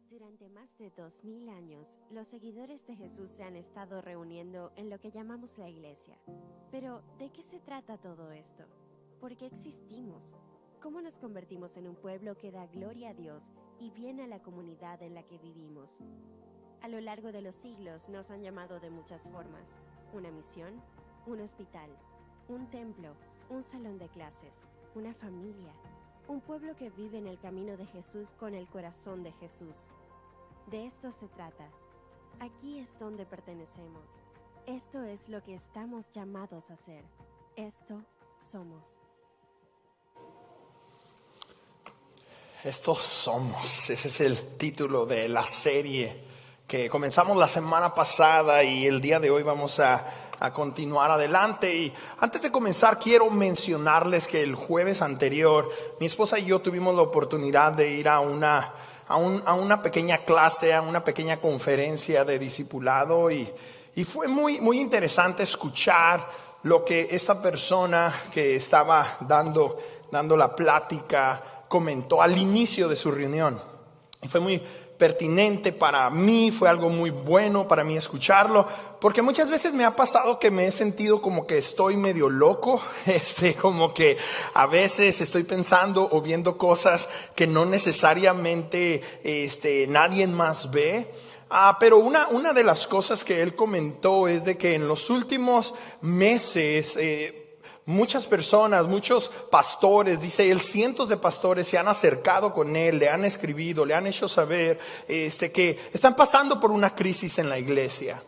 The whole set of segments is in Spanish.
Durante más de 2000 años, los seguidores de Jesús se han estado reuniendo en lo que llamamos la Iglesia. Pero, ¿de qué se trata todo esto? ¿Por qué existimos? ¿Cómo nos convertimos en un pueblo que da gloria a Dios y bien a la comunidad en la que vivimos? A lo largo de los siglos nos han llamado de muchas formas. Una misión, un hospital, un templo, un salón de clases, una familia. Un pueblo que vive en el camino de Jesús con el corazón de Jesús. De esto se trata. Aquí es donde pertenecemos. Esto es lo que estamos llamados a hacer. Esto somos. Estos somos. Ese es el título de la serie que comenzamos la semana pasada y el día de hoy vamos a continuar adelante. Y antes de comenzar quiero mencionarles que el jueves anterior mi esposa y yo tuvimos la oportunidad de ir a una pequeña clase, a una pequeña conferencia de discipulado y fue muy interesante escuchar lo que esta persona que estaba dando la plática comentó al inicio de su reunión. Y fue muy pertinente para mí, fue algo muy bueno para mí escucharlo, porque muchas veces me ha pasado que me he sentido como que estoy medio loco, como que a veces estoy pensando o viendo cosas que no necesariamente nadie más ve. Pero una de las cosas que él comentó es de que en los últimos meses muchas personas, muchos pastores, dice él, cientos de pastores se han acercado con él, le han escribido, le han hecho saber que están pasando por una crisis en la iglesia,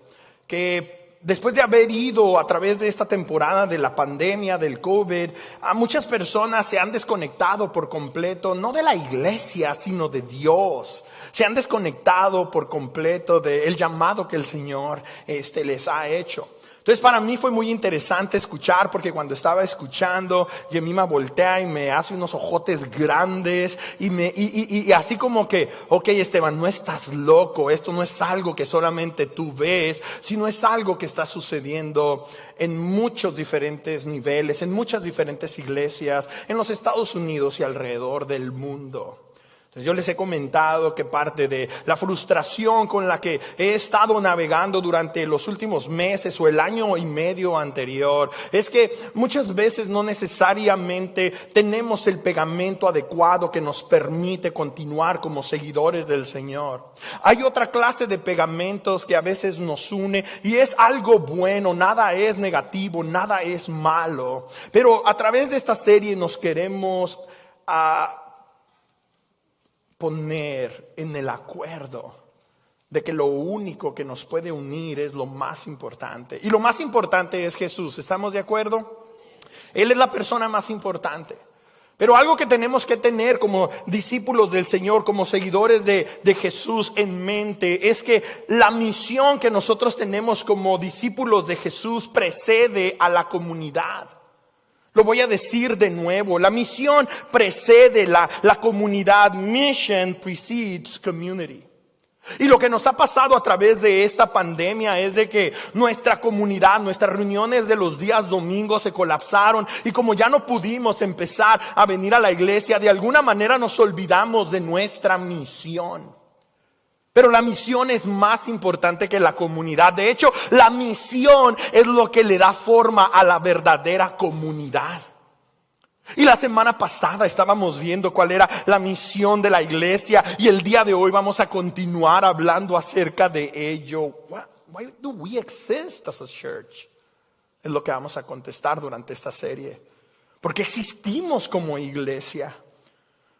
que después de haber ido a través de esta temporada de la pandemia, del COVID, a muchas personas se han desconectado por completo, no de la iglesia, sino de Dios. Se han desconectado por completo del llamado que el Señor les ha hecho. Entonces para mí fue muy interesante escuchar, porque cuando estaba escuchando, Yemima voltea y me hace unos ojotes grandes y así como que, ok Esteban, no estás loco, esto no es algo que solamente tú ves, sino es algo que está sucediendo en muchos diferentes niveles, en muchas diferentes iglesias, en los Estados Unidos y alrededor del mundo. Entonces yo les he comentado que parte de la frustración con la que he estado navegando durante los últimos meses o el año y medio anterior es que muchas veces no necesariamente tenemos el pegamento adecuado que nos permite continuar como seguidores del Señor. Hay otra clase de pegamentos que a veces nos une y es algo bueno, nada es negativo, nada es malo. Pero a través de esta serie nos queremos poner en el acuerdo de que lo único que nos puede unir es lo más importante. Y lo más importante es Jesús. ¿Estamos de acuerdo? Él es la persona más importante. Pero algo que tenemos que tener como discípulos del Señor, como seguidores de Jesús en mente, es que la misión que nosotros tenemos como discípulos de Jesús precede a la comunidad. Lo voy a decir de nuevo, la misión precede la comunidad. Mission precedes community. Y lo que nos ha pasado a través de esta pandemia es de que nuestra comunidad, nuestras reuniones de los días domingos se colapsaron. Y como ya no pudimos empezar a venir a la iglesia, de alguna manera nos olvidamos de nuestra misión. Pero la misión es más importante que la comunidad. De hecho, la misión es lo que le da forma a la verdadera comunidad. Y la semana pasada estábamos viendo cuál era la misión de la iglesia. Y el día de hoy vamos a continuar hablando acerca de ello. Why do we exist as a church? Es lo que vamos a contestar durante esta serie. ¿Por qué existimos como iglesia?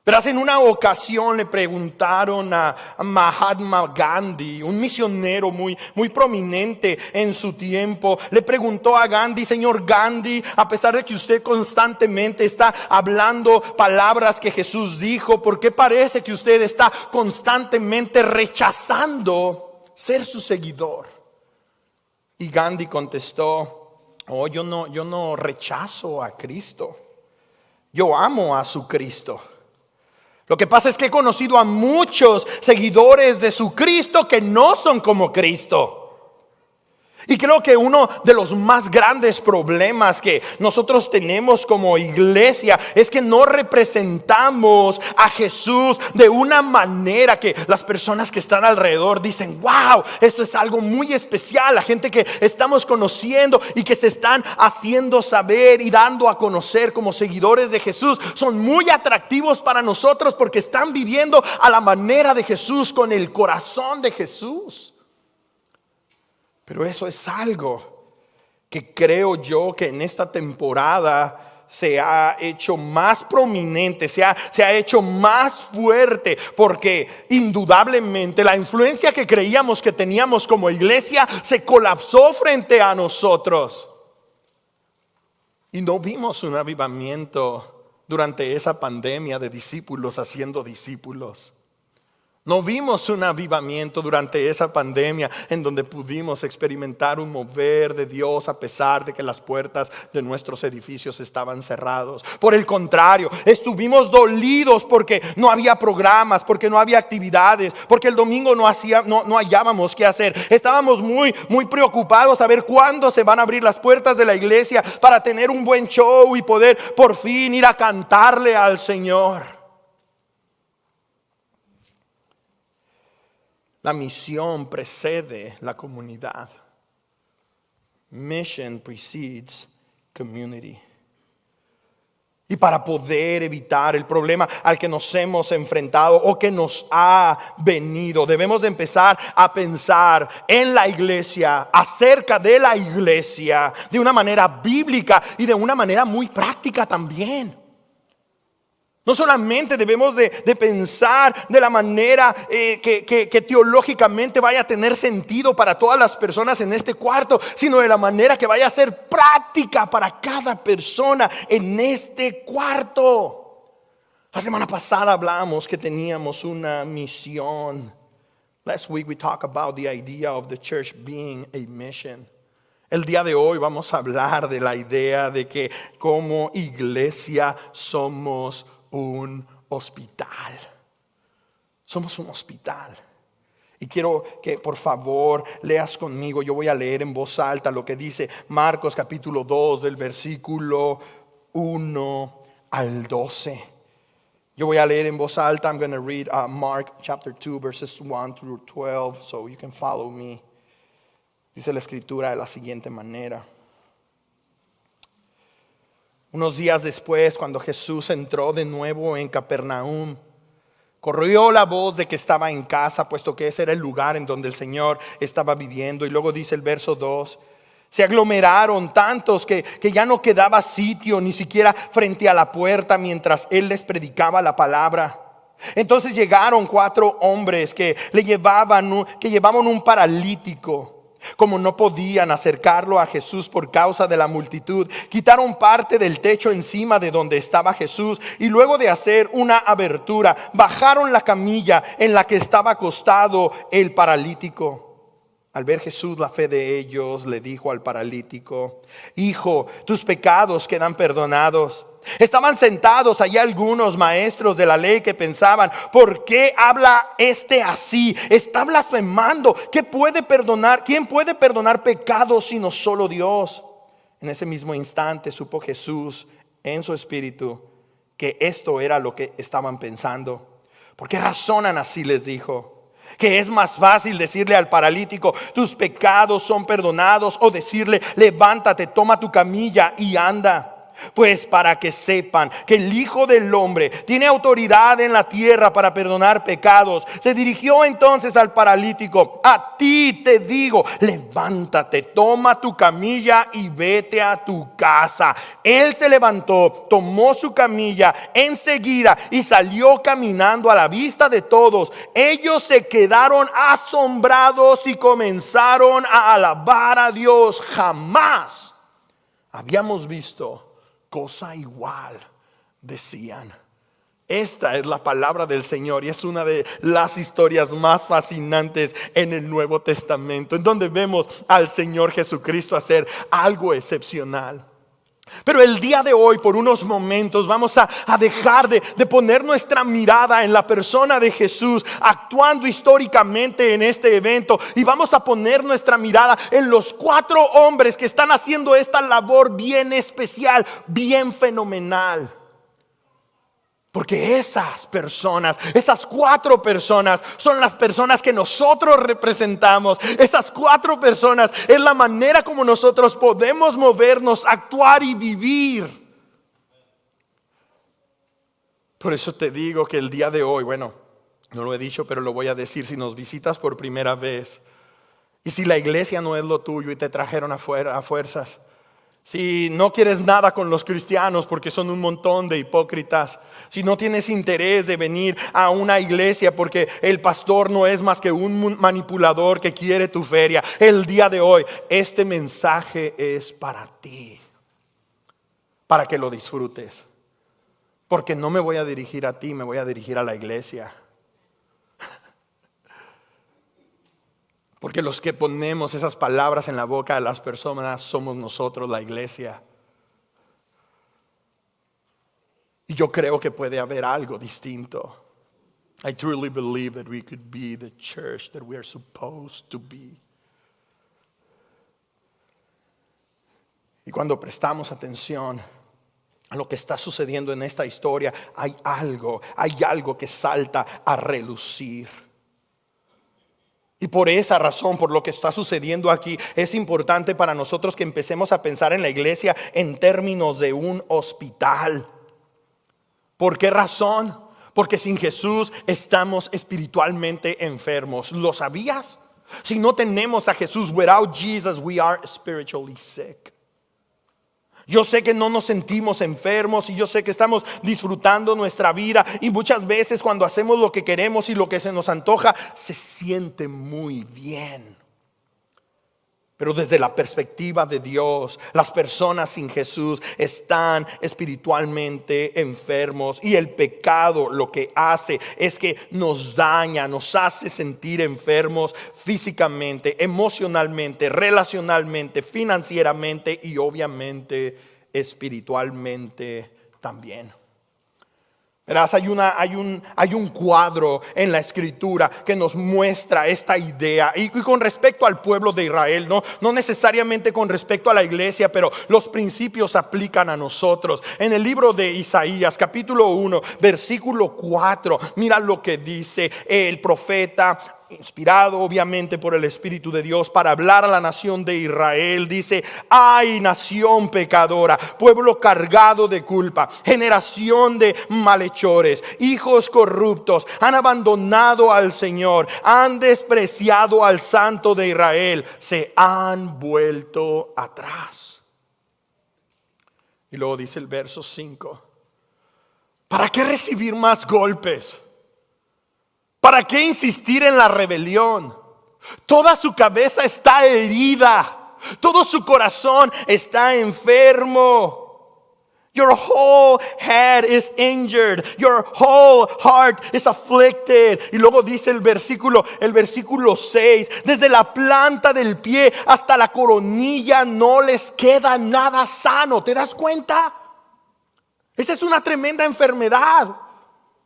Verás, en una ocasión le preguntaron a Mahatma Gandhi, un misionero muy prominente en su tiempo. Le preguntó a Gandhi: señor Gandhi, a pesar de que usted constantemente está hablando palabras que Jesús dijo, ¿por qué parece que usted está constantemente rechazando ser su seguidor? Y Gandhi contestó: yo no rechazo a Cristo, yo amo a su Cristo. Lo que pasa es que he conocido a muchos seguidores de su Cristo que no son como Cristo. Y creo que uno de los más grandes problemas que nosotros tenemos como iglesia es que no representamos a Jesús de una manera que las personas que están alrededor dicen: wow, esto es algo muy especial. La gente que estamos conociendo y que se están haciendo saber y dando a conocer como seguidores de Jesús son muy atractivos para nosotros porque están viviendo a la manera de Jesús, con el corazón de Jesús. Pero eso es algo que creo yo que en esta temporada se ha hecho más prominente, se ha hecho más fuerte, porque indudablemente la influencia que creíamos que teníamos como iglesia se colapsó frente a nosotros. Y no vimos un avivamiento durante esa pandemia de discípulos haciendo discípulos. No vimos un avivamiento durante esa pandemia en donde pudimos experimentar un mover de Dios a pesar de que las puertas de nuestros edificios estaban cerrados. Por el contrario, estuvimos dolidos porque no había programas, porque no había actividades, porque el domingo no hallábamos qué hacer. Estábamos muy preocupados a ver cuándo se van a abrir las puertas de la iglesia para tener un buen show y poder por fin ir a cantarle al Señor. La misión precede la comunidad. Mission precedes community. Y para poder evitar el problema al que nos hemos enfrentado o que nos ha venido, debemos de empezar a pensar en la iglesia, acerca de la iglesia, de una manera bíblica y de una manera muy práctica también. No solamente debemos de pensar de la manera que teológicamente vaya a tener sentido para todas las personas en este cuarto, sino de la manera que vaya a ser práctica para cada persona en este cuarto. La semana pasada hablamos que teníamos una misión. Last week we talked about the idea of the church being a mission. El día de hoy vamos a hablar de la idea de que como iglesia somos un hospital. Somos un hospital. Y quiero que por favor leas conmigo. Yo voy a leer en voz alta lo que dice Marcos capítulo 2 del versículo 1 al 12. Yo voy a leer en voz alta. I'm going to read Mark chapter 2 verses 1 through 12 so you can follow me. Dice la escritura de la siguiente manera. Unos días después, cuando Jesús entró de nuevo en Capernaum, corrió la voz de que estaba en casa, puesto que ese era el lugar en donde el Señor estaba viviendo. Y luego dice el verso 2, se aglomeraron tantos que ya no quedaba sitio ni siquiera frente a la puerta mientras Él les predicaba la palabra. Entonces llegaron 4 hombres que llevaban un paralítico. Como no podían acercarlo a Jesús por causa de la multitud, quitaron parte del techo encima de donde estaba Jesús y luego de hacer una abertura, bajaron la camilla en la que estaba acostado el paralítico. Al ver Jesús la fe de ellos, le dijo al paralítico: hijo, tus pecados quedan perdonados. Estaban sentados allí algunos maestros de la ley que pensaban: ¿por qué habla este así? Está blasfemando. ¿Quién puede perdonar pecados sino solo Dios? En ese mismo instante supo Jesús en su espíritu que esto era lo que estaban pensando. ¿Por qué razonan así?, les dijo. Que es más fácil decirle al paralítico: tus pecados son perdonados, o decirle: levántate, toma tu camilla y anda. Pues para que sepan que el Hijo del Hombre tiene autoridad en la tierra para perdonar pecados. Se dirigió entonces al paralítico: a ti te digo, levántate, toma tu camilla y vete a tu casa. Él se levantó, tomó su camilla enseguida y salió caminando a la vista de todos. Ellos se quedaron asombrados y comenzaron a alabar a Dios. Jamás habíamos visto cosa igual, decían. Esta es la palabra del Señor y es una de las historias más fascinantes en el Nuevo Testamento, en donde vemos al Señor Jesucristo hacer algo excepcional. Pero el día de hoy, por unos momentos, vamos a dejar de poner nuestra mirada en la persona de Jesús, actuando históricamente en este evento. Y vamos a poner nuestra mirada en los 4 hombres que están haciendo esta labor bien especial, bien fenomenal. Porque esas personas, esas 4 personas son las personas que nosotros representamos. Esas 4 personas es la manera como nosotros podemos movernos, actuar y vivir. Por eso te digo que el día de hoy, bueno, no lo he dicho, pero lo voy a decir: si nos visitas por primera vez y si la iglesia no es lo tuyo y te trajeron afuera a fuerzas, si no quieres nada con los cristianos porque son un montón de hipócritas, si no tienes interés de venir a una iglesia porque el pastor no es más que un manipulador que quiere tu feria, el día de hoy este mensaje es para ti, para que lo disfrutes. Porque no me voy a dirigir a ti, me voy a dirigir a la iglesia. Porque los que ponemos esas palabras en la boca de las personas somos nosotros, la iglesia. Y yo creo que puede haber algo distinto. I truly believe that we could be the church that we are supposed to be. Y cuando prestamos atención a lo que está sucediendo en esta historia, hay algo que salta a relucir. Y por esa razón, por lo que está sucediendo aquí, es importante para nosotros que empecemos a pensar en la iglesia en términos de un hospital. ¿Por qué razón? Porque sin Jesús estamos espiritualmente enfermos. ¿Lo sabías? Si no tenemos a Jesús, without Jesus we are spiritually sick. Yo sé que no nos sentimos enfermos y yo sé que estamos disfrutando nuestra vida, y muchas veces cuando hacemos lo que queremos y lo que se nos antoja, se siente muy bien. Pero desde la perspectiva de Dios, las personas sin Jesús están espiritualmente enfermos, y el pecado lo que hace es que nos daña, nos hace sentir enfermos físicamente, emocionalmente, relacionalmente, financieramente y obviamente espiritualmente también. Verás, hay un cuadro en la escritura que nos muestra esta idea, y con respecto al pueblo de Israel, no necesariamente con respecto a la iglesia, pero los principios aplican a nosotros. En el libro de Isaías, capítulo 1, versículo 4, mira lo que dice el profeta, inspirado obviamente por el Espíritu de Dios para hablar a la nación de Israel. Dice: ay, nación pecadora, pueblo cargado de culpa, generación de malhechores, hijos corruptos, han abandonado al Señor, han despreciado al Santo de Israel, se han vuelto atrás. Y luego dice el verso 5: ¿para qué recibir más golpes? ¿Para qué insistir en la rebelión? Toda su cabeza está herida, todo su corazón está enfermo. Your whole head is injured, your whole heart is afflicted. Y luego dice el versículo 6: desde la planta del pie hasta la coronilla no les queda nada sano. ¿Te das cuenta? Esa es una tremenda enfermedad.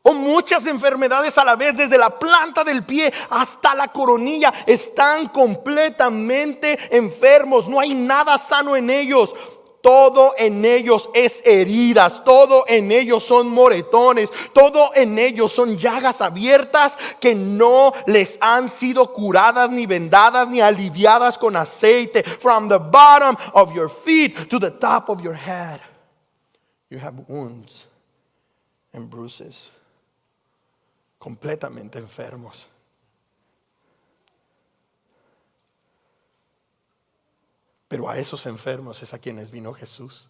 O muchas enfermedades a la vez, desde la planta del pie hasta la coronilla, están completamente enfermos. No hay nada sano en ellos. Todo en ellos es heridas, todo en ellos son moretones, todo en ellos son llagas abiertas que no les han sido curadas, ni vendadas, ni aliviadas con aceite. From the bottom of your feet to the top of your head, you have wounds and bruises. Completamente enfermos. Pero a esos enfermos es a quienes vino Jesús.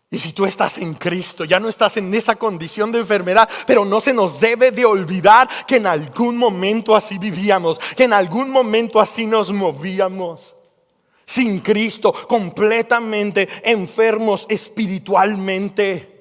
Y si tú estás en Cristo, ya no estás en esa condición de enfermedad, pero no se nos debe de olvidar que en algún momento así vivíamos, que en algún momento así nos movíamos. Sin Cristo, completamente enfermos espiritualmente.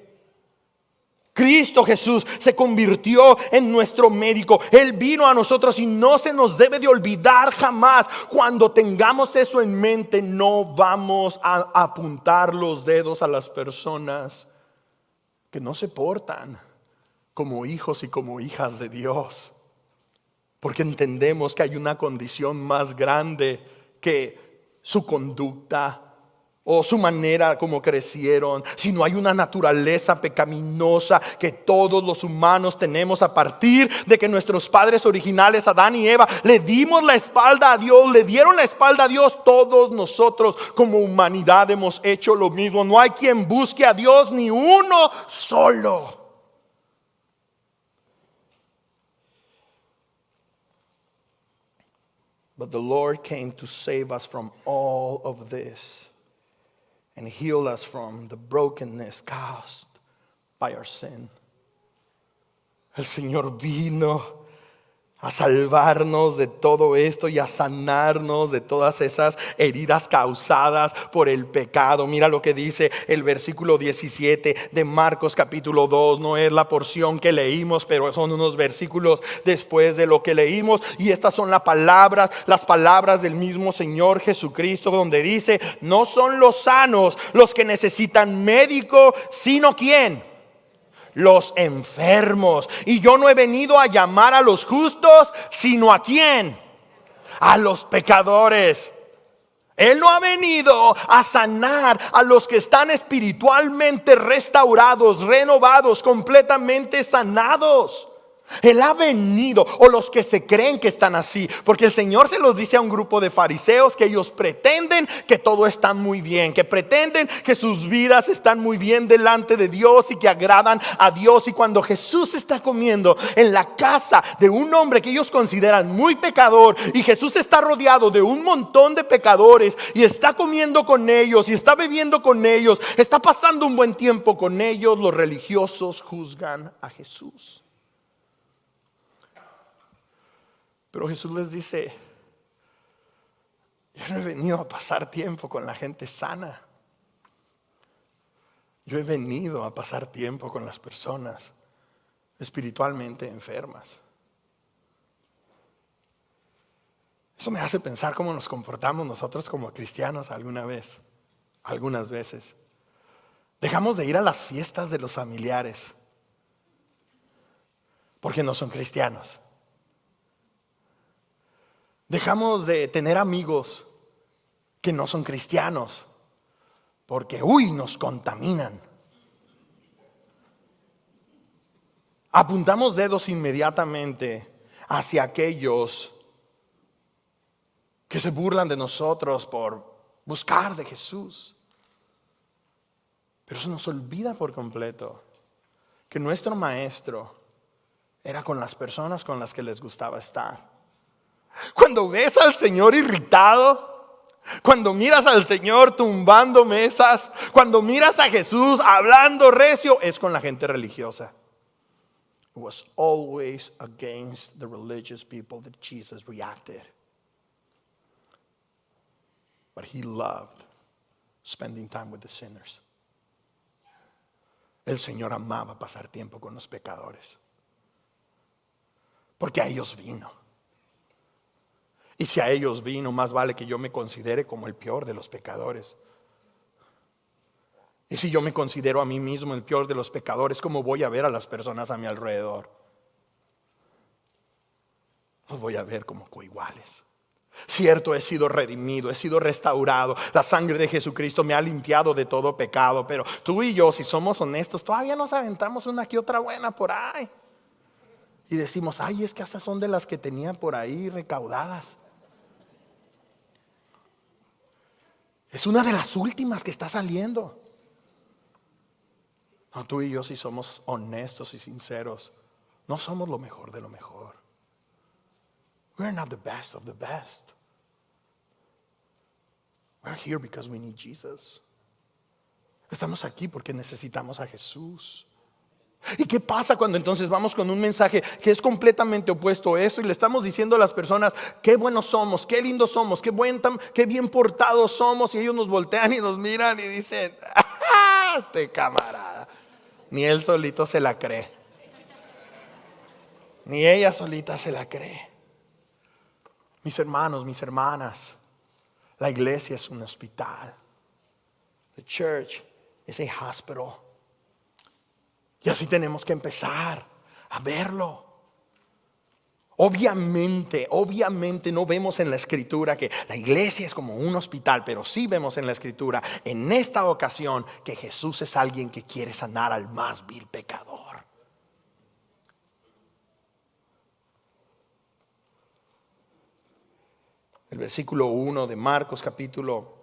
Cristo Jesús se convirtió en nuestro médico. Él vino a nosotros y no se nos debe de olvidar jamás. Cuando tengamos eso en mente, no vamos a apuntar los dedos a las personas que no se portan como hijos y como hijas de Dios. Porque entendemos que hay una condición más grande que su conducta o su manera como crecieron, sino hay una naturaleza pecaminosa que todos los humanos tenemos a partir de que nuestros padres originales, Adán y Eva, le dimos la espalda a Dios, le dieron la espalda a Dios. Todos nosotros como humanidad hemos hecho lo mismo. No hay quien busque a Dios, ni uno solo. But the Lord came to save us from all of this and heal us from the brokenness caused by our sin. El Señor vino a salvarnos de todo esto y a sanarnos de todas esas heridas causadas por el pecado. Mira lo que dice el versículo 17 de Marcos capítulo 2. No es la porción que leímos, pero son unos versículos después de lo que leímos. Y estas son las palabras del mismo Señor Jesucristo, donde dice: no son los sanos los que necesitan médico, sino ¿quién? Los enfermos. Y yo no he venido a llamar a los justos, sino ¿a quién? A los pecadores. Él no ha venido a sanar a los que están espiritualmente restaurados, renovados, completamente sanados. Él ha venido, o los que se creen que están así, porque el Señor se los dice a un grupo de fariseos que ellos pretenden que todo está muy bien, que pretenden que sus vidas están muy bien delante de Dios y que agradan a Dios. Y cuando Jesús está comiendo en la casa de un hombre que ellos consideran muy pecador, y Jesús está rodeado de un montón de pecadores y está comiendo con ellos y está bebiendo con ellos, está pasando un buen tiempo con ellos, los religiosos juzgan a Jesús. Pero Jesús les dice: yo no he venido a pasar tiempo con la gente sana. Yo he venido a pasar tiempo con las personas espiritualmente enfermas. Eso me hace pensar cómo nos comportamos nosotros como cristianos algunas veces. Dejamos de ir a las fiestas de los familiares porque no son cristianos. Dejamos de tener amigos que no son cristianos porque nos contaminan. Apuntamos dedos inmediatamente hacia aquellos que se burlan de nosotros por buscar de Jesús. Pero se nos olvida por completo que nuestro maestro era con las personas con las que les gustaba estar. Cuando ves al Señor irritado, cuando miras al Señor tumbando mesas, cuando miras a Jesús hablando recio, es con la gente religiosa. It was always against the religious people that Jesus reacted. But he loved spending time with the sinners. El Señor amaba pasar tiempo con los pecadores, porque a ellos vino. Y si a ellos vino, más vale que yo me considere como el peor de los pecadores. Y si yo me considero a mí mismo el peor de los pecadores, ¿cómo voy a ver a las personas a mi alrededor? Los voy a ver como coiguales. Cierto, he sido redimido, he sido restaurado. La sangre de Jesucristo me ha limpiado de todo pecado. Pero tú y yo, si somos honestos, todavía nos aventamos una que otra buena por ahí. Y decimos: ay, es que esas son de las que tenía por ahí recaudadas. Es una de las últimas que está saliendo. No, tú y yo, si somos honestos y sinceros, no somos lo mejor de lo mejor. We're not the best of the best. We're here because we need Jesus. Estamos aquí porque necesitamos a Jesús. ¿Y qué pasa cuando entonces vamos con un mensaje que es completamente opuesto a esto y le estamos diciendo a las personas qué buenos somos, qué lindos somos, qué bien portados somos, y ellos nos voltean y nos miran y dicen: este camarada, Ni él solito se la cree. Ni ella solita se la cree. Mis hermanos, mis hermanas, la iglesia es un hospital. The church is a hospital. Y así tenemos que empezar a verlo. Obviamente no vemos en la escritura que la iglesia es como un hospital, pero sí vemos en la escritura en esta ocasión que Jesús es alguien que quiere sanar al más vil pecador. El versículo 1 de Marcos capítulo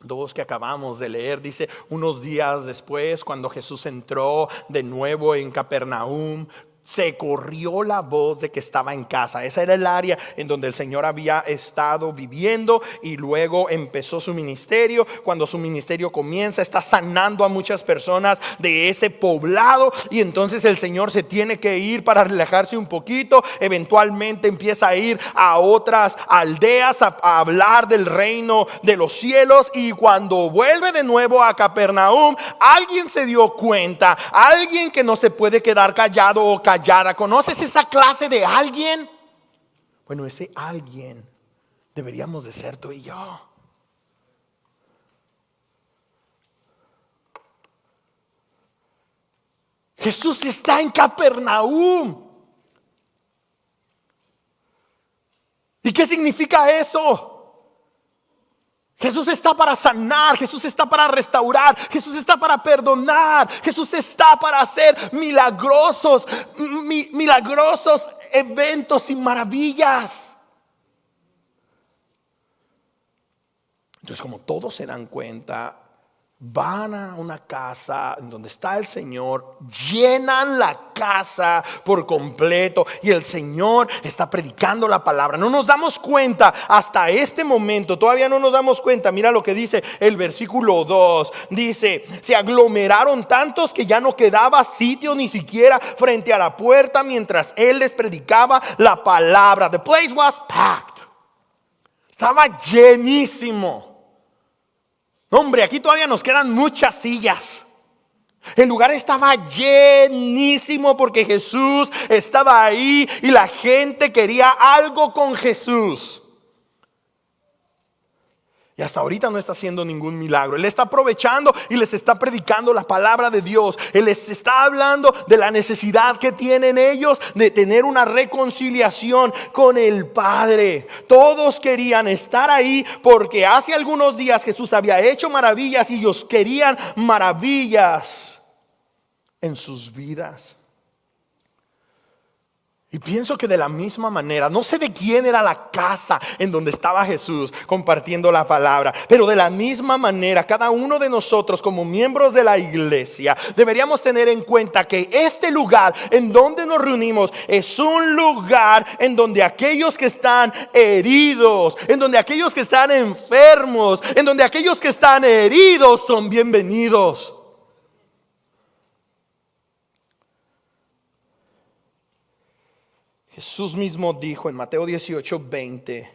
2 que acabamos de leer dice: unos días después, cuando Jesús entró de nuevo en Capernaum, se corrió la voz de que estaba en casa. Esa era el área en donde el Señor había estado viviendo y luego empezó su ministerio. Cuando su ministerio comienza, está sanando a muchas personas de ese poblado, y entonces el Señor se tiene que ir para relajarse un poquito. Eventualmente empieza a ir a otras aldeas a hablar del reino de los cielos, y cuando vuelve de nuevo a Capernaum, alguien se dio cuenta, alguien que no se puede quedar callado o callada. ¿Conoces esa clase de alguien? Bueno, ese alguien deberíamos de ser tú y yo. Jesús está en Capernaum. ¿Y qué significa eso? Jesús está para sanar, Jesús está para restaurar, Jesús está para perdonar, Jesús está para hacer milagrosos eventos y maravillas. Entonces, como todos se dan cuenta, van a una casa en donde está el Señor, llenan la casa por completo y el Señor está predicando la palabra. No nos damos cuenta hasta este momento, todavía no nos damos cuenta. Mira lo que dice el versículo 2. Dice: se aglomeraron tantos que ya no quedaba sitio ni siquiera frente a la puerta mientras Él les predicaba la palabra. The place was packed. Estaba llenísimo. Hombre, aquí todavía nos quedan muchas sillas. El lugar estaba llenísimo porque Jesús estaba ahí y la gente quería algo con Jesús. Y hasta ahorita no está haciendo ningún milagro. Él está aprovechando y les está predicando la palabra de Dios. Él les está hablando de la necesidad que tienen ellos de tener una reconciliación con el Padre. Todos querían estar ahí porque hace algunos días Jesús había hecho maravillas y ellos querían maravillas en sus vidas. Y pienso que de la misma manera, no sé de quién era la casa en donde estaba Jesús compartiendo la palabra, pero de la misma manera, cada uno de nosotros como miembros de la iglesia deberíamos tener en cuenta que este lugar en donde nos reunimos es un lugar en donde aquellos que están heridos, en donde aquellos que están enfermos, en donde aquellos que están heridos son bienvenidos. Jesús mismo dijo en Mateo 18:20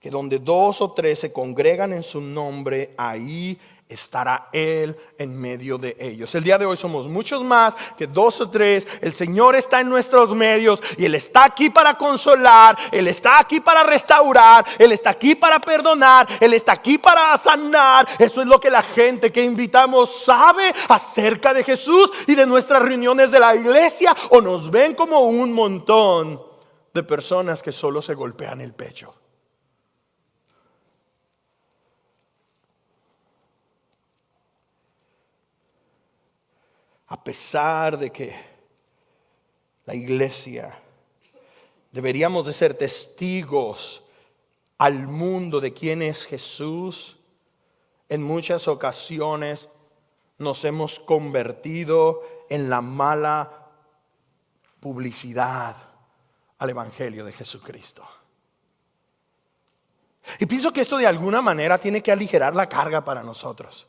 que donde 2 o 3 se congregan en su nombre, ahí estará Él en medio de ellos. El día de hoy somos muchos más que 2 o 3. El Señor está en nuestros medios y Él está aquí para consolar, Él está aquí para restaurar, Él está aquí para perdonar, Él está aquí para sanar. Eso es lo que la gente que invitamos sabe acerca de Jesús y de nuestras reuniones de la iglesia, o nos ven como un montón de personas que solo se golpean el pecho. A pesar de que la iglesia deberíamos de ser testigos al mundo de quién es Jesús, en muchas ocasiones nos hemos convertido en la mala publicidad al evangelio de Jesucristo. Y pienso que esto de alguna manera tiene que aligerar la carga para nosotros.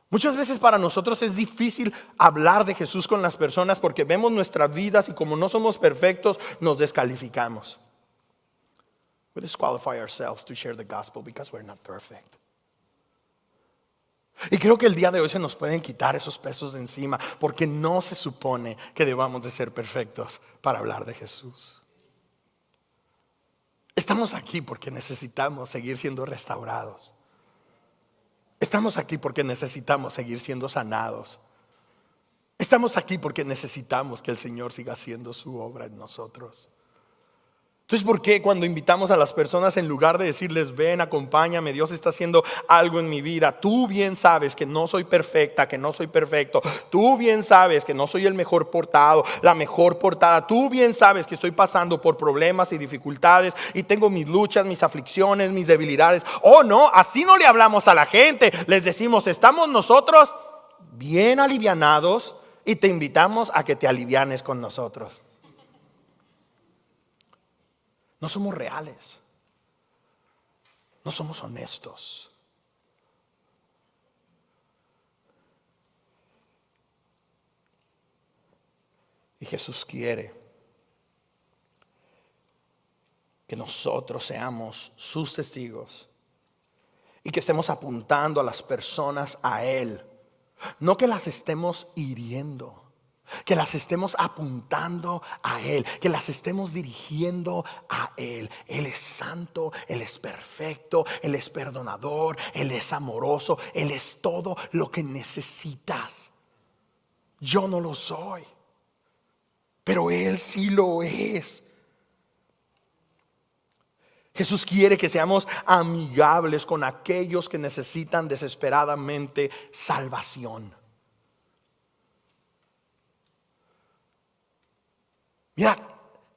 Muchas veces para nosotros es difícil hablar de Jesús con las personas porque vemos nuestras vidas y como no somos perfectos nos descalificamos. We disqualify ourselves to share the gospel because we're not perfect. Y creo que el día de hoy se nos pueden quitar esos pesos de encima, porque no se supone que debamos de ser perfectos para hablar de Jesús. Estamos aquí porque necesitamos seguir siendo restaurados. Estamos aquí porque necesitamos seguir siendo sanados. Estamos aquí porque necesitamos que el Señor siga haciendo su obra en nosotros. Entonces, ¿por qué cuando invitamos a las personas, en lugar de decirles ven, acompáñame, Dios está haciendo algo en mi vida? Tú bien sabes que no soy perfecta, que no soy perfecto. Tú bien sabes que no soy el mejor portado, la mejor portada. Tú bien sabes que estoy pasando por problemas y dificultades y tengo mis luchas, mis aflicciones, mis debilidades. Oh no, así no le hablamos a la gente. Les decimos, estamos nosotros bien alivianados y te invitamos a que te alivianes con nosotros. No somos reales. No somos honestos. Y Jesús quiere que nosotros seamos sus testigos y que estemos apuntando a las personas a Él. No que las estemos hiriendo, que las estemos apuntando a Él, que las estemos dirigiendo a Él. Él es santo, Él es perfecto, Él es perdonador, Él es amoroso, Él es todo lo que necesitas. Yo no lo soy, pero Él sí lo es. Jesús quiere que seamos amigables con aquellos que necesitan desesperadamente salvación. Mira,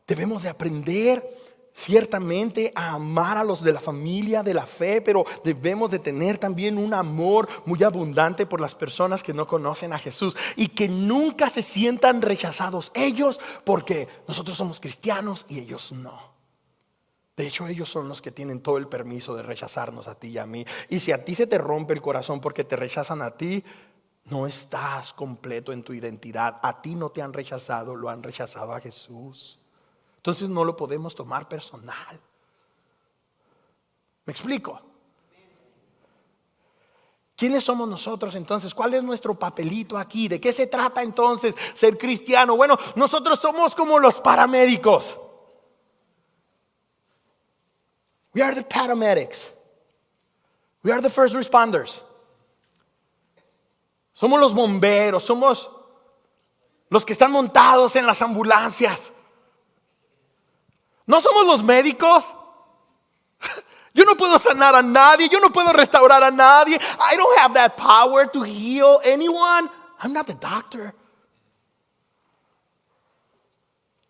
debemos de aprender ciertamente a amar a los de la familia de la fe, pero debemos de tener también un amor muy abundante por las personas que no conocen a Jesús y que nunca se sientan rechazados ellos porque nosotros somos cristianos y ellos no. De hecho, ellos son los que tienen todo el permiso de rechazarnos a ti y a mí. Y si a ti se te rompe el corazón porque te rechazan a ti, no estás completo en tu identidad. A ti no te han rechazado, lo han rechazado a Jesús. Entonces no lo podemos tomar personal. ¿Me explico? ¿Quiénes somos nosotros entonces? ¿Cuál es nuestro papelito aquí? ¿De qué se trata entonces ser cristiano? Bueno, nosotros somos como los paramédicos. We are the paramedics. We are the first responders. Somos los bomberos, somos los que están montados en las ambulancias. No somos los médicos. Yo no puedo sanar a nadie, yo no puedo restaurar a nadie. I don't have that power to heal anyone. I'm not the doctor.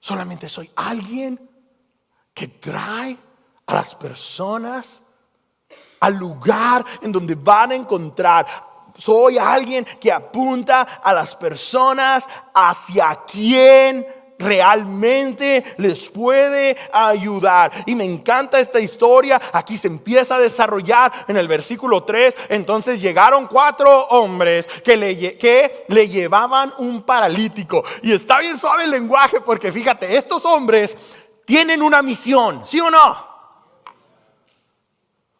Solamente soy alguien que trae a las personas al lugar en donde van a encontrar. Soy alguien que apunta a las personas hacia quien realmente les puede ayudar. Y me encanta esta historia. Aquí se empieza a desarrollar en el versículo 3. Entonces llegaron 4 hombres que le llevaban un paralítico. Y está bien suave el lenguaje, porque fíjate, estos hombres tienen una misión, ¿sí o no?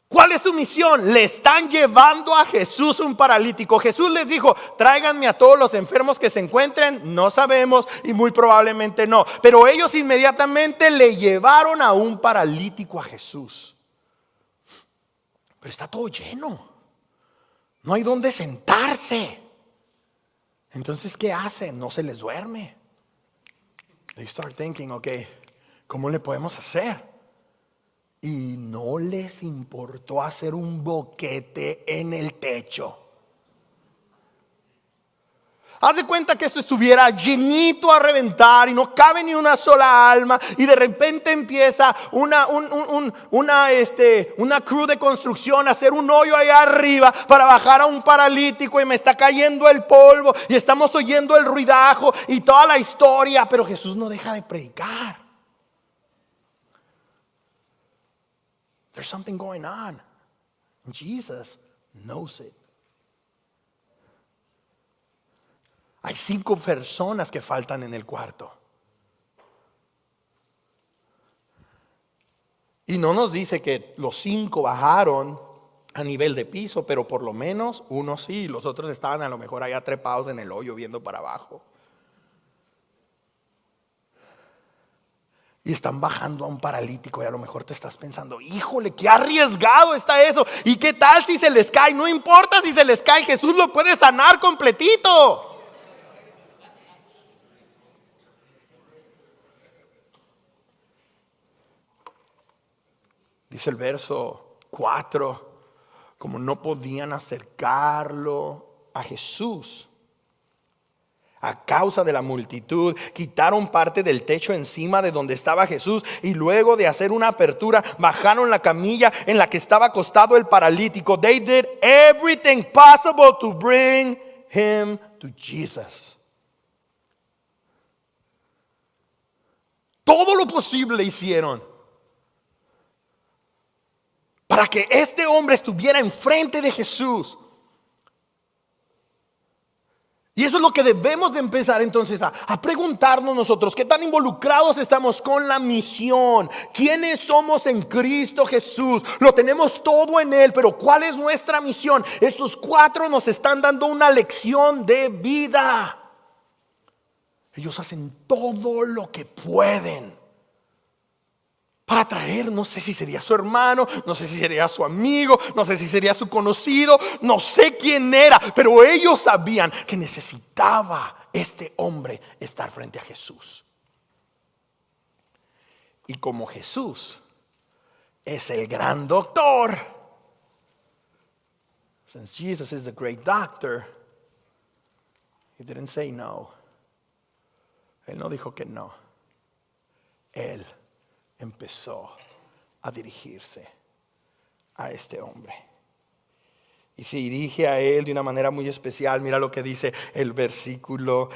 ¿Cuál es su misión? Le están llevando a Jesús un paralítico. Jesús les dijo, tráiganme a todos los enfermos que se encuentren. No sabemos y muy probablemente no. Pero ellos inmediatamente le llevaron a un paralítico a Jesús. Pero está todo lleno. No hay dónde sentarse. Entonces, ¿qué hacen? No se les duerme. They start thinking, okay, ¿cómo le podemos hacer? Y no les importó hacer un boquete en el techo. Haz de cuenta que esto estuviera llenito a reventar y no cabe ni una sola alma, y de repente empieza una crew de construcción a hacer un hoyo allá arriba para bajar a un paralítico, y me está cayendo el polvo y estamos oyendo el ruidajo y toda la historia, pero Jesús no deja de predicar. There's something going on. And Jesus knows it. Hay 5 personas que faltan en el cuarto. Y no nos dice que los 5 bajaron a nivel de piso, pero por lo menos uno sí, los otros estaban a lo mejor allá trepados en el hoyo viendo para abajo. Y están bajando a un paralítico y a lo mejor te estás pensando, híjole, qué arriesgado está eso. ¿Y qué tal si se les cae? No importa si se les cae, Jesús lo puede sanar completito. Dice el verso 4, como no podían acercarlo a Jesús a causa de la multitud, quitaron parte del techo encima de donde estaba Jesús y luego de hacer una apertura, bajaron la camilla en la que estaba acostado el paralítico. They did everything possible to bring him to Jesus. Todo lo posible hicieron para que este hombre estuviera enfrente de Jesús. Y eso es lo que debemos de empezar entonces a preguntarnos nosotros. ¿Qué tan involucrados estamos con la misión? ¿Quiénes somos en Cristo Jesús? Lo tenemos todo en Él, pero ¿cuál es nuestra misión? Estos 4 nos están dando una lección de vida. Ellos hacen todo lo que pueden para traer, no sé si sería su hermano, no sé si sería su amigo, no sé si sería su conocido, no sé quién era, pero ellos sabían que necesitaba este hombre estar frente a Jesús. Y como Jesús es el gran doctor, since Jesus is the great doctor, he didn't say no. Él no dijo que no. Él empezó a dirigirse a este hombre y se dirige a él de una manera muy especial. Mira lo que dice el versículo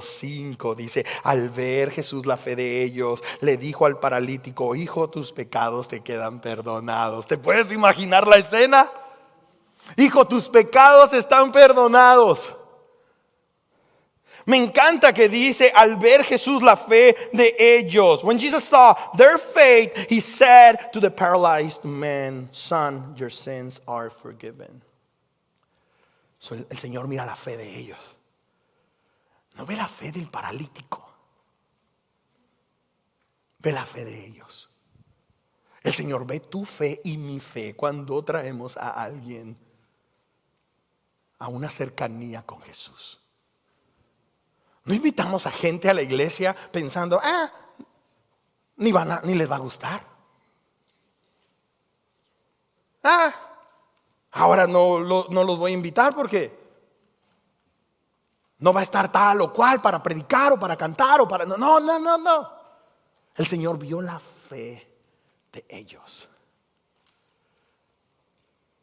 5. Dice: al ver Jesús la fe de ellos, le dijo al paralítico: hijo, tus pecados te quedan perdonados. ¿Te puedes imaginar la escena? Hijo, tus pecados están perdonados. Me encanta que dice: al ver Jesús la fe de ellos. When Jesus saw their faith, he said to the paralyzed man, son, your sins are forgiven. So, el Señor mira la fe de ellos. No ve la fe del paralítico, ve la fe de ellos. El Señor ve tu fe y mi fe cuando traemos a alguien a una cercanía con Jesús. No invitamos a gente a la iglesia pensando: ni les va a gustar. Ahora no los voy a invitar porque no va a estar tal o cual para predicar o para cantar o para... No. El Señor vio la fe de ellos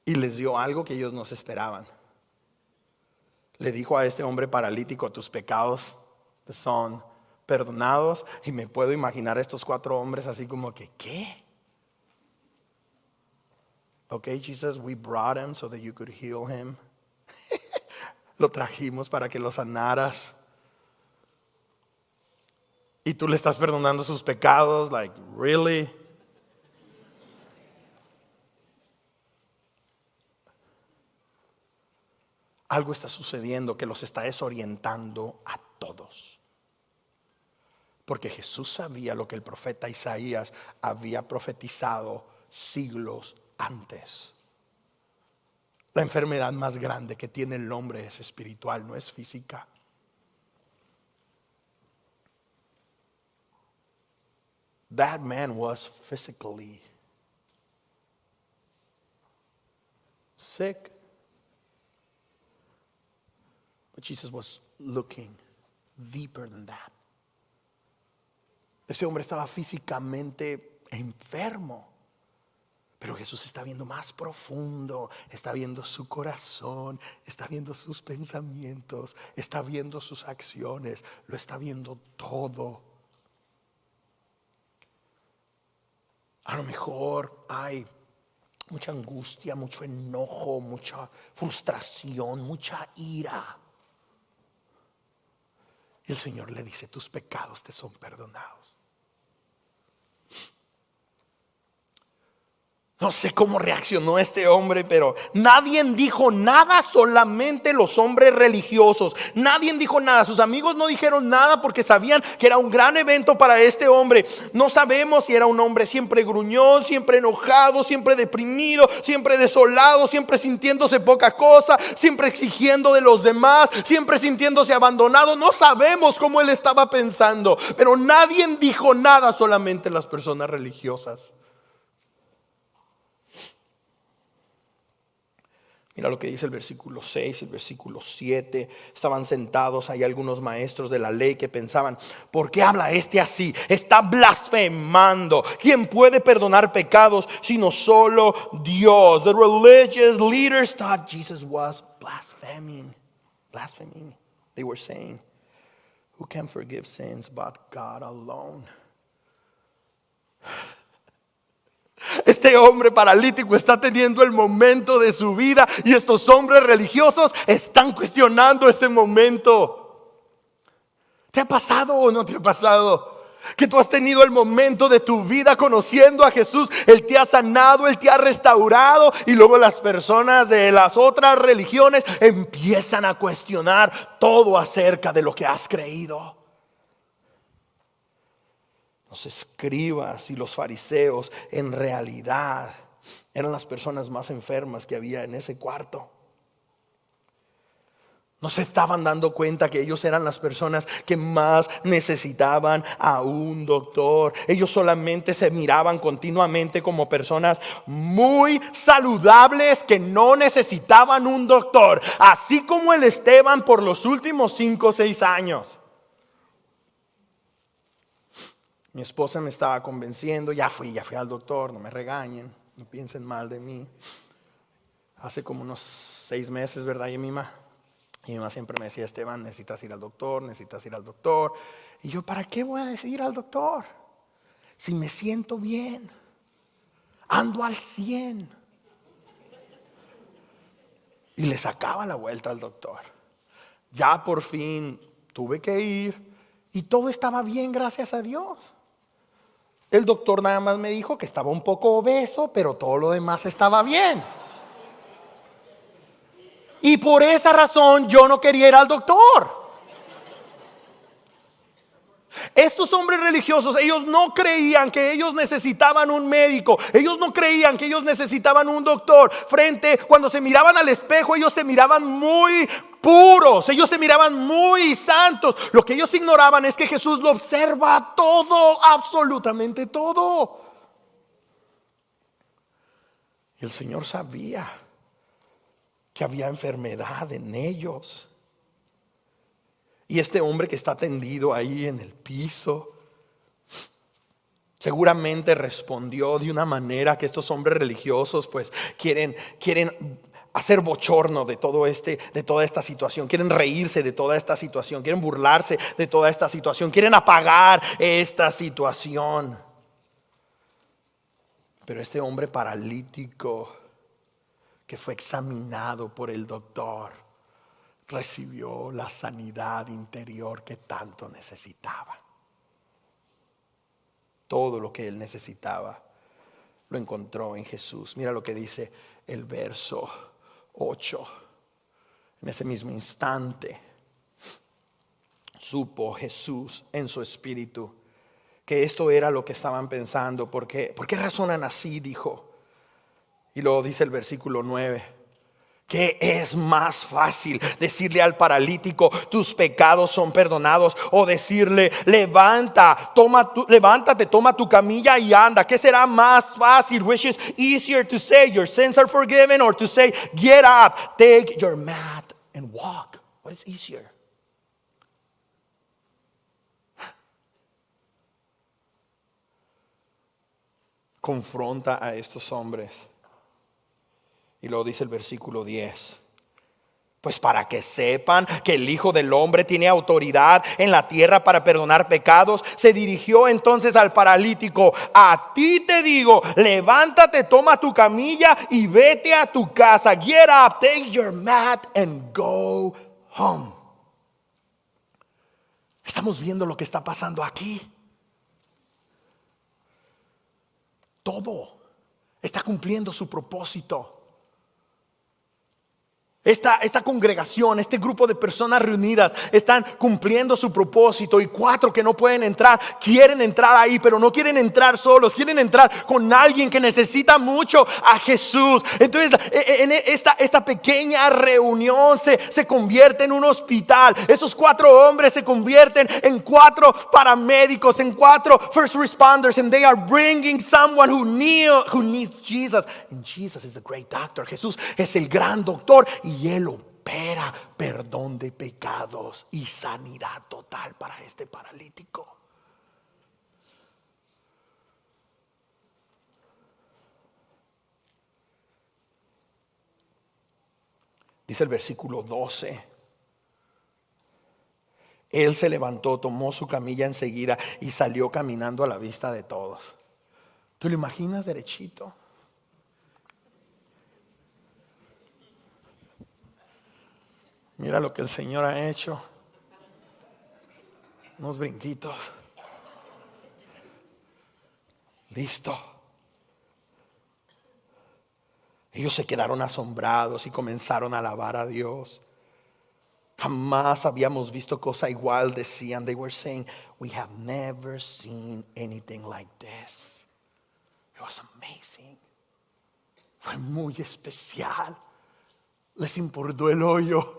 y les dio algo que ellos no se esperaban. Le dijo a este hombre paralítico: tus pecados son perdonados. Y me puedo imaginar a estos 4 hombres así como que, ¿qué? Okay, Jesus, we brought him so that you could heal him. Lo trajimos para que lo sanaras. Y tú le estás perdonando sus pecados. Like, really? Algo está sucediendo que los está desorientando a todos. Porque Jesús sabía lo que el profeta Isaías había profetizado siglos antes. La enfermedad más grande que tiene el hombre es espiritual, no es física. That man was physically sick. But Jesus was looking deeper than that. Ese hombre estaba físicamente enfermo, pero Jesús está viendo más profundo, está viendo su corazón, está viendo sus pensamientos, está viendo sus acciones, lo está viendo todo. A lo mejor hay mucha angustia, mucho enojo, mucha frustración, mucha ira. Y el Señor le dice: tus pecados te son perdonados. No sé cómo reaccionó este hombre, pero nadie dijo nada, solamente los hombres religiosos. Nadie dijo nada, sus amigos no dijeron nada porque sabían que era un gran evento para este hombre. No sabemos si era un hombre siempre gruñón, siempre enojado, siempre deprimido, siempre desolado, siempre sintiéndose poca cosa, siempre exigiendo de los demás, siempre sintiéndose abandonado. No sabemos cómo él estaba pensando, pero nadie dijo nada, solamente las personas religiosas. Mira lo que dice el versículo 6, el versículo 7. Estaban sentados ahí algunos maestros de la ley que pensaban: ¿por qué habla este así? Está blasfemando. ¿Quién puede perdonar pecados sino solo Dios? The religious leaders thought Jesus was blaspheming. Blaspheming. They were saying, who can forgive sins but God alone? Este hombre paralítico está teniendo el momento de su vida y estos hombres religiosos están cuestionando ese momento. ¿Te ha pasado o no te ha pasado? Que tú has tenido el momento de tu vida conociendo a Jesús. Él te ha sanado, Él te ha restaurado, y luego las personas de las otras religiones empiezan a cuestionar todo acerca de lo que has creído. Los escribas y los fariseos en realidad eran las personas más enfermas que había en ese cuarto. No se estaban dando cuenta que ellos eran las personas que más necesitaban a un doctor. Ellos solamente se miraban continuamente como personas muy saludables que no necesitaban un doctor, así como el Esteban por los últimos 5 o 6 años. Mi esposa me estaba convenciendo, ya fui al doctor, no me regañen, no piensen mal de mí. Hace como unos 6 meses, ¿verdad, Yemima? Y mi mamá siempre me decía: Esteban, necesitas ir al doctor, necesitas ir al doctor. Y yo, ¿para qué voy a ir al doctor? Si me siento bien, ando al 100. Y le sacaba la vuelta al doctor. Ya por fin tuve que ir y todo estaba bien, gracias a Dios. El doctor nada más me dijo que estaba un poco obeso, pero todo lo demás estaba bien. Y por esa razón yo no quería ir al doctor. Estos hombres religiosos, ellos no creían que ellos necesitaban un médico. Ellos no creían que ellos necesitaban un doctor. Cuando se miraban al espejo, ellos se miraban muy puros, ellos se miraban muy santos. Lo que ellos ignoraban es que Jesús lo observa todo, absolutamente todo. Y el Señor sabía que había enfermedad en ellos. Y este hombre que está tendido ahí en el piso seguramente respondió de una manera que estos hombres religiosos pues quieren hacer bochorno de toda esta situación. Quieren reírse de toda esta situación, quieren burlarse de toda esta situación, quieren apagar esta situación. Pero este hombre paralítico que fue examinado por el doctor recibió la sanidad interior que tanto necesitaba. Todo lo que él necesitaba lo encontró en Jesús. Mira lo que dice el verso 8. En ese mismo instante supo Jesús en su espíritu que esto era lo que estaban pensando. ¿Por qué razonan así? Dijo. Y luego dice el versículo 9. ¿Qué es más fácil? ¿Decirle al paralítico tus pecados son perdonados? O decirle levántate, toma tu camilla y anda. ¿Qué será más fácil? Which is easier to say your sins are forgiven, or to say get up, take your mat and walk? What is easier? Confronta a estos hombres. Y luego dice el versículo 10. Pues para que sepan que el Hijo del Hombre tiene autoridad en la tierra para perdonar pecados, se dirigió entonces al paralítico: a ti te digo, levántate, toma tu camilla y vete a tu casa. Get up, take your mat and go home. Estamos viendo lo que está pasando aquí. Todo está cumpliendo su propósito. Esta congregación, este grupo de personas reunidas están cumpliendo su propósito, y 4 que no pueden entrar quieren entrar ahí, pero no quieren entrar solos, quieren entrar con alguien que necesita mucho a Jesús. Entonces en esta pequeña reunión se convierte en un hospital. Esos 4 hombres se convierten en 4 paramédicos, en 4 first responders, and they are bringing someone who needs Jesus. And Jesus is a great doctor. Jesús es el gran doctor, y Él opera perdón de pecados y sanidad total para este paralítico. Dice el versículo 12: Él se levantó, tomó su camilla enseguida y salió caminando a la vista de todos. ¿Tú lo imaginas derechito? Mira lo que el Señor ha hecho. Unos brinquitos. Listo. Ellos se quedaron asombrados y comenzaron a alabar a Dios. Jamás habíamos visto cosa igual, decían. They were saying, we have never seen anything like this. It was amazing. Fue muy especial. Les importó el hoyo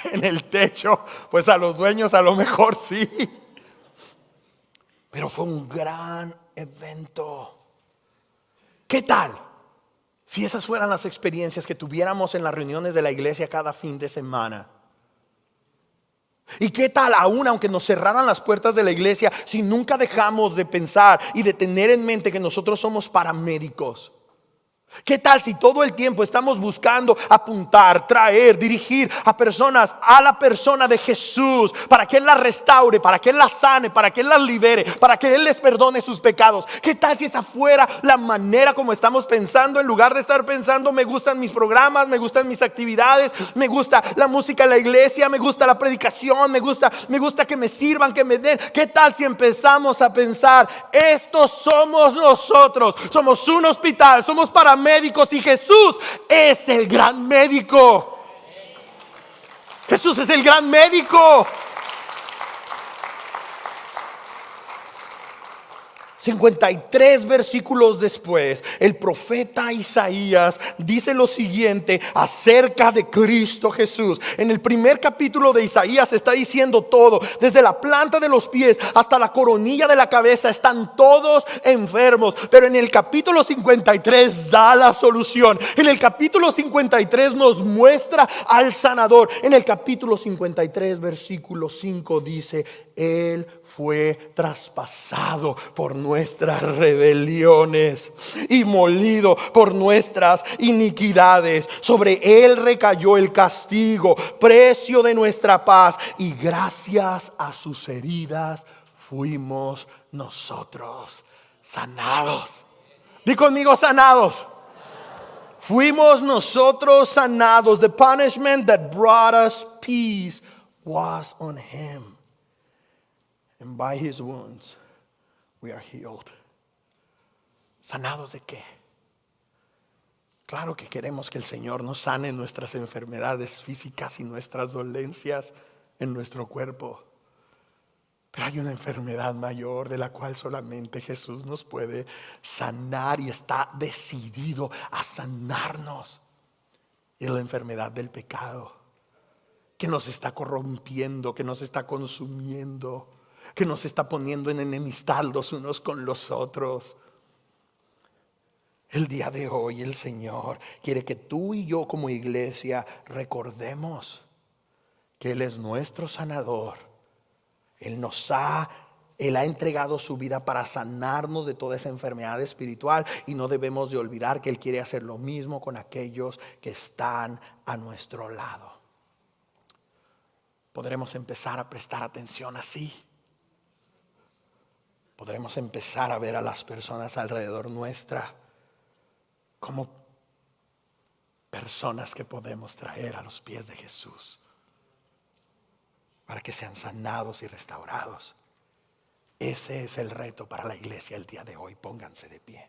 en el techo. Pues a los dueños a lo mejor sí. Pero fue un gran evento. ¿Qué tal si esas fueran las experiencias que tuviéramos en las reuniones de la iglesia cada fin de semana? ¿Y qué tal aún aunque nos cerraran las puertas de la iglesia, si nunca dejamos de pensar y de tener en mente que nosotros somos paramédicos? ¿Qué tal si todo el tiempo estamos buscando apuntar, traer, dirigir a personas a la persona de Jesús, para que Él las restaure, para que Él las sane, para que Él las libere, para que Él les perdone sus pecados? ¿Qué tal si esa fuera la manera como estamos pensando, en lugar de estar pensando, me gustan mis programas, me gustan mis actividades, me gusta la música en la iglesia, me gusta la predicación, me gusta que me sirvan, que me den? ¿Qué tal si empezamos a pensar, estos somos nosotros, somos un hospital, somos paramédicos, y Jesús es el gran médico? Jesús es el gran médico. 53 versículos después, el profeta Isaías dice lo siguiente acerca de Cristo Jesús. En el primer capítulo de Isaías está diciendo todo, desde la planta de los pies hasta la coronilla de la cabeza están todos enfermos. Pero en el capítulo 53 da la solución. En el capítulo 53 nos muestra al sanador. En el capítulo 53 versículo 5 dice: Él fue traspasado por nuestras rebeliones y molido por nuestras iniquidades. Sobre Él recayó el castigo, precio de nuestra paz, y gracias a sus heridas fuimos nosotros sanados. Di conmigo, sanados. Fuimos nosotros sanados. The punishment that brought us peace was on Him, and by His wounds we are healed. ¿Sanados de qué? Claro que queremos que el Señor nos sane nuestras enfermedades físicas y nuestras dolencias en nuestro cuerpo. Pero hay una enfermedad mayor de la cual solamente Jesús nos puede sanar, y está decidido a sanarnos. Es la enfermedad del pecado, que nos está corrompiendo, que nos está consumiendo, que nos está poniendo en enemistad los unos con los otros. El día de hoy el Señor quiere que tú y yo como iglesia recordemos que Él es nuestro sanador. Él ha entregado su vida para sanarnos de toda esa enfermedad espiritual, y no debemos de olvidar que Él quiere hacer lo mismo con aquellos que están a nuestro lado. Podremos empezar a prestar atención así. Podremos empezar a ver a las personas alrededor nuestra como personas que podemos traer a los pies de Jesús para que sean sanados y restaurados. Ese es el reto para la iglesia el día de hoy. Pónganse de pie.